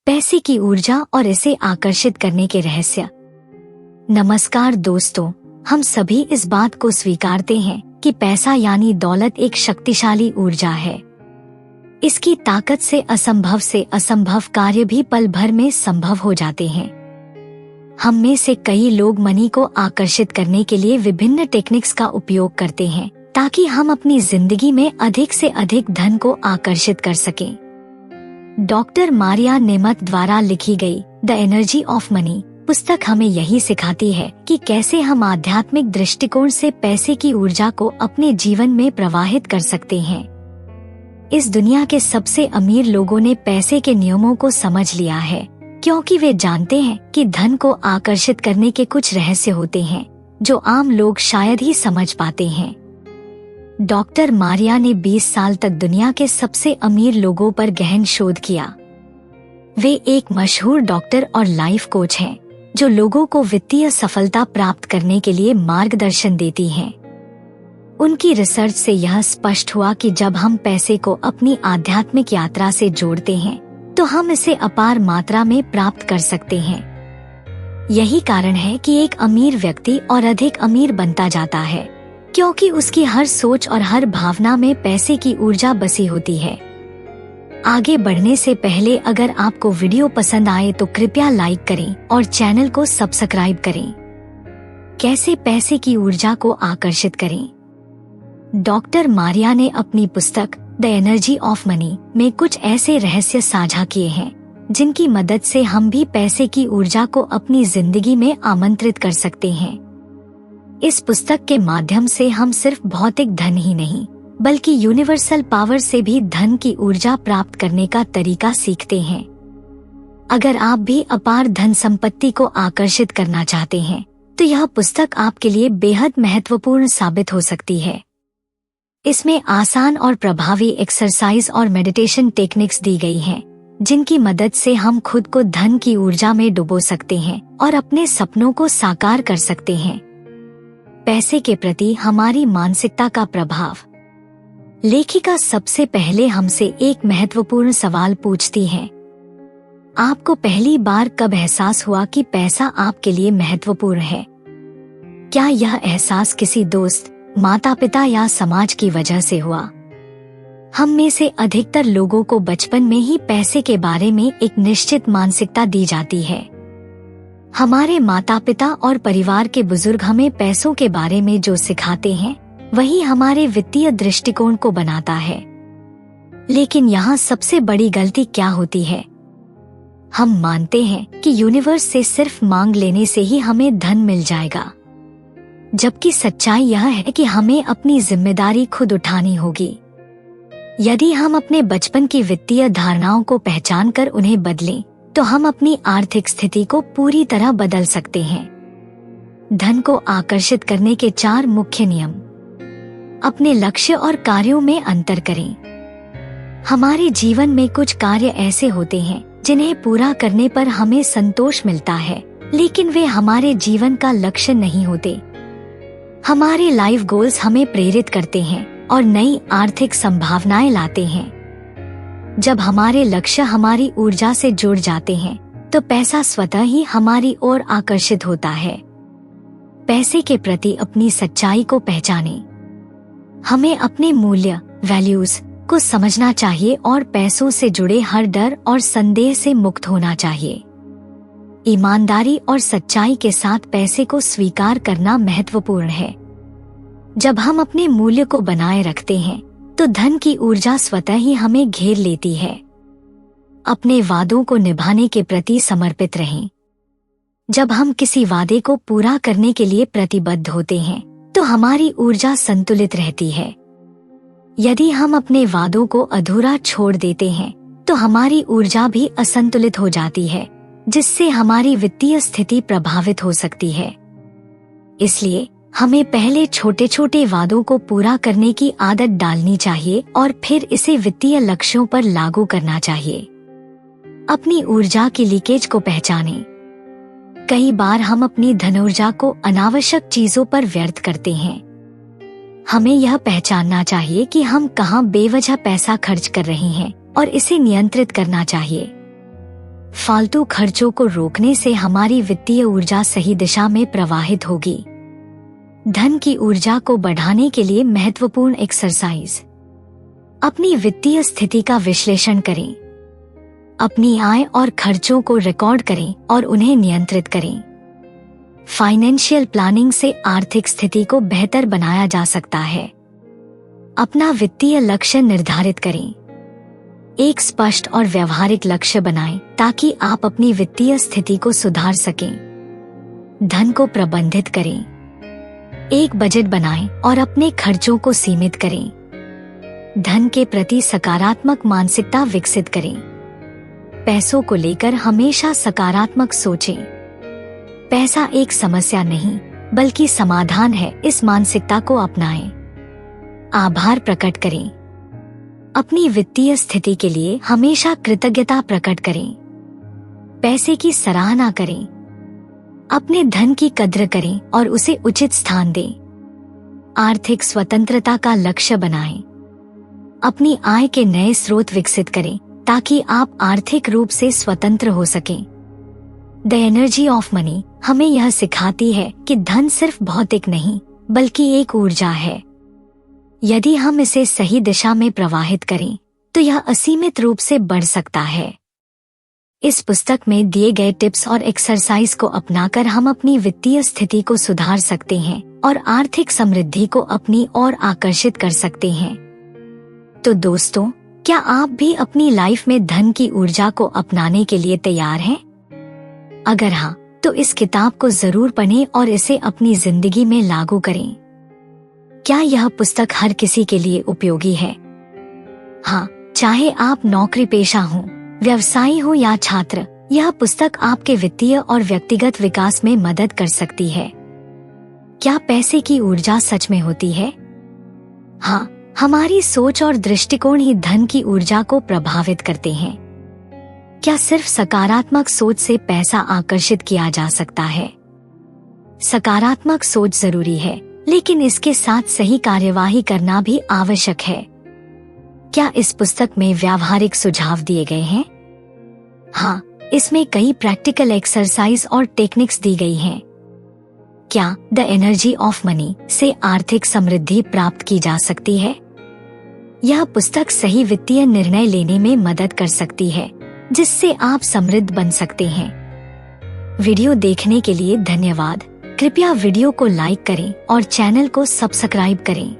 पैसे की ऊर्जा और इसे आकर्षित करने के रहस्य। नमस्कार दोस्तों, हम सभी इस बात को स्वीकारते हैं कि पैसा यानी दौलत एक शक्तिशाली ऊर्जा है। इसकी ताकत से असंभव कार्य भी पल भर में संभव हो जाते हैं। हम में से कई लोग मनी को आकर्षित करने के लिए विभिन्न टेक्निक्स का उपयोग करते हैं ताकि हम अपनी जिंदगी में अधिक से अधिक धन को आकर्षित कर सकें। डॉक्टर मारिया नेमत द्वारा लिखी गई द एनर्जी ऑफ मनी पुस्तक हमें यही सिखाती है कि कैसे हम आध्यात्मिक दृष्टिकोण से पैसे की ऊर्जा को अपने जीवन में प्रवाहित कर सकते हैं। इस दुनिया के सबसे अमीर लोगों ने पैसे के नियमों को समझ लिया है, क्योंकि वे जानते हैं कि धन को आकर्षित करने के कुछ रहस्य होते हैं जो आम लोग शायद ही समझ पाते हैं। डॉक्टर मारिया ने 20 साल तक दुनिया के सबसे अमीर लोगों पर गहन शोध किया। वे एक मशहूर डॉक्टर और लाइफ कोच हैं जो लोगों को वित्तीय सफलता प्राप्त करने के लिए मार्गदर्शन देती हैं। उनकी रिसर्च से यह स्पष्ट हुआ कि जब हम पैसे को अपनी आध्यात्मिक यात्रा से जोड़ते हैं तो हम इसे अपार मात्रा में प्राप्त कर सकते हैं। यही कारण है कि एक अमीर व्यक्ति और अधिक अमीर बनता जाता है, क्योंकि उसकी हर सोच और हर भावना में पैसे की ऊर्जा बसी होती है। आगे बढ़ने से पहले अगर आपको वीडियो पसंद आए तो कृपया लाइक करें और चैनल को सब्सक्राइब करें। कैसे पैसे की ऊर्जा को आकर्षित करें? डॉक्टर मारिया ने अपनी पुस्तक द एनर्जी ऑफ मनी में कुछ ऐसे रहस्य साझा किए हैं जिनकी मदद से हम भी पैसे की ऊर्जा को अपनी जिंदगी में आमंत्रित कर सकते हैं। इस पुस्तक के माध्यम से हम सिर्फ भौतिक धन ही नहीं बल्कि यूनिवर्सल पावर से भी धन की ऊर्जा प्राप्त करने का तरीका सीखते हैं। अगर आप भी अपार धन संपत्ति को आकर्षित करना चाहते हैं तो यह पुस्तक आपके लिए बेहद महत्वपूर्ण साबित हो सकती है। इसमें आसान और प्रभावी एक्सरसाइज और मेडिटेशन टेक्निक्स दी गई हैं, जिनकी मदद से हम खुद को धन की ऊर्जा में डुबो सकते हैं और अपने सपनों को साकार कर सकते हैं। पैसे के प्रति हमारी मानसिकता का प्रभाव। लेखिका सबसे पहले हमसे एक महत्वपूर्ण सवाल पूछती है। आपको पहली बार कब एहसास हुआ कि पैसा आपके लिए महत्वपूर्ण है? क्या यह एहसास किसी दोस्त, माता-पिता या समाज की वजह से हुआ? हम में से अधिकतर लोगों को बचपन में ही पैसे के बारे में एक निश्चित मानसिकता दी जाती है। हमारे माता पिता और परिवार के बुजुर्ग हमें पैसों के बारे में जो सिखाते हैं वही हमारे वित्तीय दृष्टिकोण को बनाता है। लेकिन यहाँ सबसे बड़ी गलती क्या होती है? हम मानते हैं कि यूनिवर्स से सिर्फ मांग लेने से ही हमें धन मिल जाएगा, जबकि सच्चाई यह है कि हमें अपनी जिम्मेदारी खुद उठानी होगी। यदि हम अपने बचपन की वित्तीय धारणाओं को पहचान कर उन्हें बदलें तो हम अपनी आर्थिक स्थिति को पूरी तरह बदल सकते हैं। धन को आकर्षित करने के 4 मुख्य नियम। अपने लक्ष्य और कार्यों में अंतर करें। हमारे जीवन में कुछ कार्य ऐसे होते हैं जिन्हें पूरा करने पर हमें संतोष मिलता है, लेकिन वे हमारे जीवन का लक्ष्य नहीं होते। हमारे लाइफ गोल्स हमें प्रेरित करते हैं और नई आर्थिक संभावनाएं लाते हैं। जब हमारे लक्ष्य हमारी ऊर्जा से जुड़ जाते हैं तो पैसा स्वतः ही हमारी ओर आकर्षित होता है। पैसे के प्रति अपनी सच्चाई को पहचानें। हमें अपने मूल्य, वैल्यूज को समझना चाहिए और पैसों से जुड़े हर डर और संदेह से मुक्त होना चाहिए। ईमानदारी और सच्चाई के साथ पैसे को स्वीकार करना महत्वपूर्ण है। जब हम अपने मूल्य को बनाए रखते हैं तो धन की ऊर्जा स्वतः ही हमें घेर लेती है। अपने वादों को निभाने के प्रति समर्पित रहें। जब हम किसी वादे को पूरा करने के लिए प्रतिबद्ध होते हैं तो हमारी ऊर्जा संतुलित रहती है। यदि हम अपने वादों को अधूरा छोड़ देते हैं तो हमारी ऊर्जा भी असंतुलित हो जाती है, जिससे हमारी वित्तीय स्थिति प्रभावित हो सकती है। इसलिए हमें पहले छोटे छोटे वादों को पूरा करने की आदत डालनी चाहिए और फिर इसे वित्तीय लक्ष्यों पर लागू करना चाहिए। अपनी ऊर्जा की लीकेज को पहचानें। कई बार हम अपनी धनऊर्जा को अनावश्यक चीजों पर व्यर्थ करते हैं। हमें यह पहचानना चाहिए कि हम कहां बेवजह पैसा खर्च कर रहे हैं और इसे नियंत्रित करना चाहिए। फालतू खर्चों को रोकने से हमारी वित्तीय ऊर्जा सही दिशा में प्रवाहित होगी। धन की ऊर्जा को बढ़ाने के लिए महत्वपूर्ण एक्सरसाइज। अपनी वित्तीय स्थिति का विश्लेषण करें। अपनी आय और खर्चों को रिकॉर्ड करें और उन्हें नियंत्रित करें। फाइनेंशियल प्लानिंग से आर्थिक स्थिति को बेहतर बनाया जा सकता है। अपना वित्तीय लक्ष्य निर्धारित करें। एक स्पष्ट और व्यवहारिक लक्ष्य बनाएं ताकि आप अपनी वित्तीय स्थिति को सुधार सकें। धन को प्रबंधित करें। एक बजट बनाएं और अपने खर्चों को सीमित करें। धन के प्रति सकारात्मक मानसिकता विकसित करें। पैसों को लेकर हमेशा सकारात्मक सोचें। पैसा एक समस्या नहीं बल्कि समाधान है, इस मानसिकता को अपनाएं। आभार प्रकट करें। अपनी वित्तीय स्थिति के लिए हमेशा कृतज्ञता प्रकट करें। पैसे की सराहना करें। अपने धन की कद्र करें और उसे उचित स्थान दें। आर्थिक स्वतंत्रता का लक्ष्य बनाएं। अपनी आय के नए स्रोत विकसित करें ताकि आप आर्थिक रूप से स्वतंत्र हो सकें। द एनर्जी ऑफ मनी हमें यह सिखाती है कि धन सिर्फ भौतिक नहीं बल्कि एक ऊर्जा है। यदि हम इसे सही दिशा में प्रवाहित करें तो यह असीमित रूप से बढ़ सकता है। इस पुस्तक में दिए गए टिप्स और एक्सरसाइज को अपनाकर हम अपनी वित्तीय स्थिति को सुधार सकते हैं और आर्थिक समृद्धि को अपनी ओर आकर्षित कर सकते हैं। तो दोस्तों, क्या आप भी अपनी लाइफ में धन की ऊर्जा को अपनाने के लिए तैयार हैं? अगर हाँ, तो इस किताब को जरूर पढ़ें और इसे अपनी जिंदगी में लागू करें। क्या यह पुस्तक हर किसी के लिए उपयोगी है? हाँ, चाहे आप नौकरी पेशा हो, व्यवसायी हो या छात्र, यह पुस्तक आपके वित्तीय और व्यक्तिगत विकास में मदद कर सकती है। क्या पैसे की ऊर्जा सच में होती है? हाँ, हमारी सोच और दृष्टिकोण ही धन की ऊर्जा को प्रभावित करते हैं। क्या सिर्फ सकारात्मक सोच से पैसा आकर्षित किया जा सकता है? सकारात्मक सोच जरूरी है, लेकिन इसके साथ सही कार्यवाही करना भी आवश्यक है। क्या इस पुस्तक में व्यावहारिक सुझाव दिए गए हैं? हाँ, इसमें कई प्रैक्टिकल एक्सरसाइज और टेक्निक्स दी गई हैं। क्या द एनर्जी ऑफ मनी से आर्थिक समृद्धि प्राप्त की जा सकती है? यह पुस्तक सही वित्तीय निर्णय लेने में मदद कर सकती है, जिससे आप समृद्ध बन सकते हैं। वीडियो देखने के लिए धन्यवाद। कृपया वीडियो को लाइक करें और चैनल को सब्सक्राइब करें।